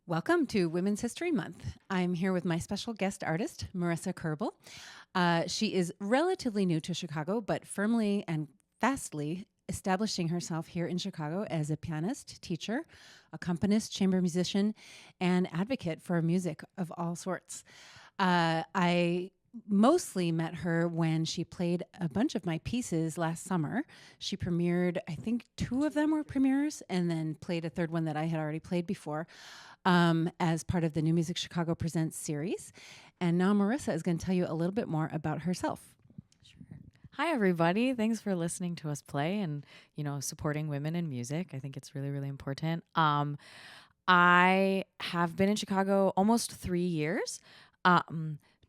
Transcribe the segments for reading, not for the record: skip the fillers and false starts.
Welcome to Women's History Month. I'm here with my special guest artist, Marissa Kerbel. She is relatively new to Chicago, but firmly and fastly establishing herself here in Chicago as a pianist, teacher, accompanist, chamber musician, and advocate for music of all sorts. I mostly met her when she played a bunch of my pieces last summer. She premiered, I think 2 of them were premieres, and then played a third one that I had already played before as part of the New Music Chicago Presents series. And now Marissa is going to tell you a little bit more about herself. Hi, everybody. Thanks for listening to us play and, supporting women in music. I think it's really, really important. I have been in Chicago almost 3 years.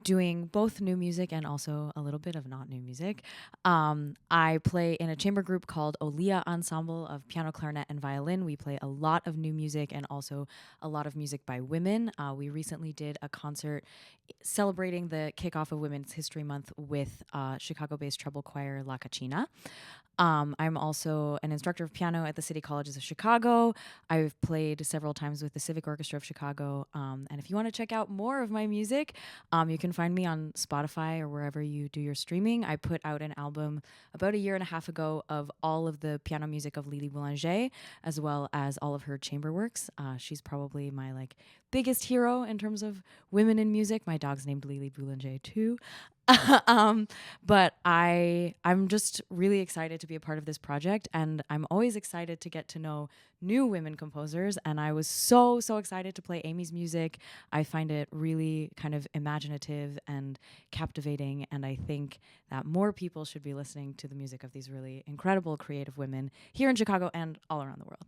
Doing both new music and also a little bit of not new music. I play in a chamber group called OLEA Ensemble of piano, clarinet, and violin. We play a lot of new music and also a lot of music by women. We recently did a concert celebrating the kickoff of Women's History Month with Chicago-based treble choir La Cacina. I'm also an instructor of piano at the City Colleges of Chicago. I've played several times with the Civic Orchestra of Chicago. And if you want to check out more of my music, you can find me on Spotify or wherever you do your streaming. I put out an album about 1.5 years ago of all of the piano music of Lily Boulanger, as well as all of her chamber works. She's probably my biggest hero in terms of women in music. My dog's named Lily Boulanger too. But I'm just really excited to be a part of this project, and I'm always excited to get to know new women composers, and I was so excited to play Amy's music. I find it really kind of imaginative and captivating, and I think that more people should be listening to the music of these really incredible creative women here in Chicago and all around the world.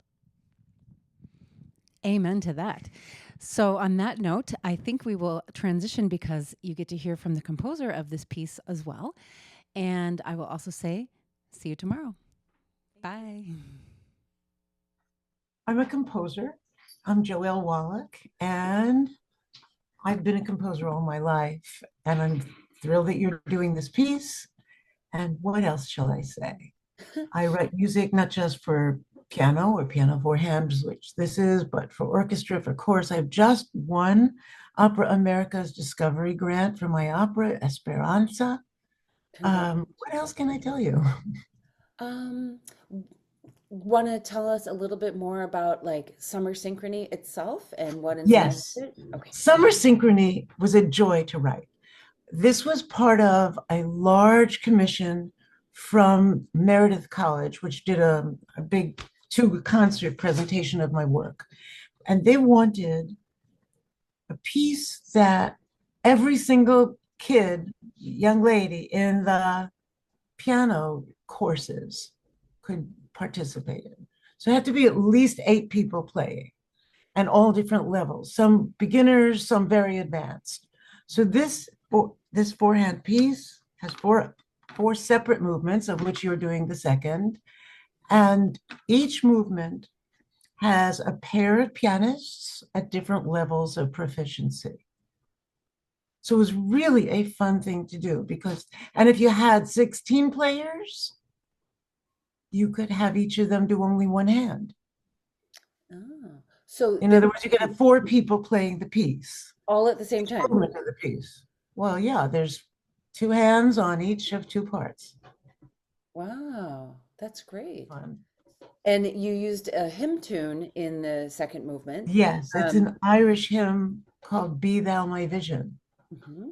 Amen to that. So on that note, I think we will transition because you get to hear from the composer of this piece as well. And I will also say, see you tomorrow. Bye. I'm a composer. I'm Joelle Wallach, and I've been a composer all my life. And I'm thrilled that you're doing this piece. And what else shall I say? I write music not just for piano or piano for hands, which this is, but for orchestra, for chorus. I've just won Opera America's Discovery Grant for my opera, Esperanza. What else can I tell you? Want to tell us a little bit more about Summer Synchrony itself and what Yes. inspired it? Okay. Summer Synchrony was a joy to write. This was part of a large commission from Meredith College, which did a big 2-concert presentation of my work. And they wanted a piece that every single kid, young lady in the piano courses could participate in. So it had to be at least 8 people playing and all different levels, some beginners, some very advanced. So this 4-hand piece has four separate movements, of which you're doing the second. And each movement has a pair of pianists at different levels of proficiency. So it was really a fun thing to do and if you had 16 players, you could have each of them do only one hand. Oh, so in other words, you could have 4 people playing the piece. All at the same time? Movement of the piece. Well, yeah, there's 2 hands on each of 2 parts. Wow, that's great. Fun. And you used a hymn tune in the second movement. Yes, it's an Irish hymn called Be Thou My Vision. Mm-hmm.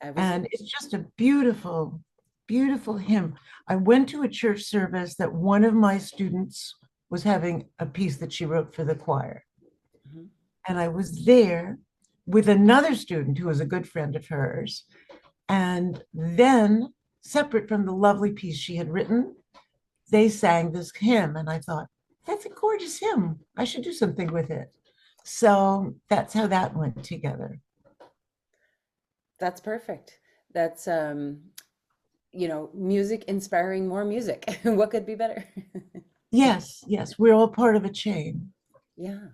And it's just a beautiful, beautiful hymn. I went to a church service that one of my students was having a piece that she wrote for the choir. Mm-hmm. And I was there with another student who was a good friend of hers. And then, separate from the lovely piece she had written, they sang this hymn. And I thought, that's a gorgeous hymn. I should do something with it. So that's how that went together. That's perfect. That's, music inspiring more music. What could be better? Yes, we're all part of a chain. Yeah.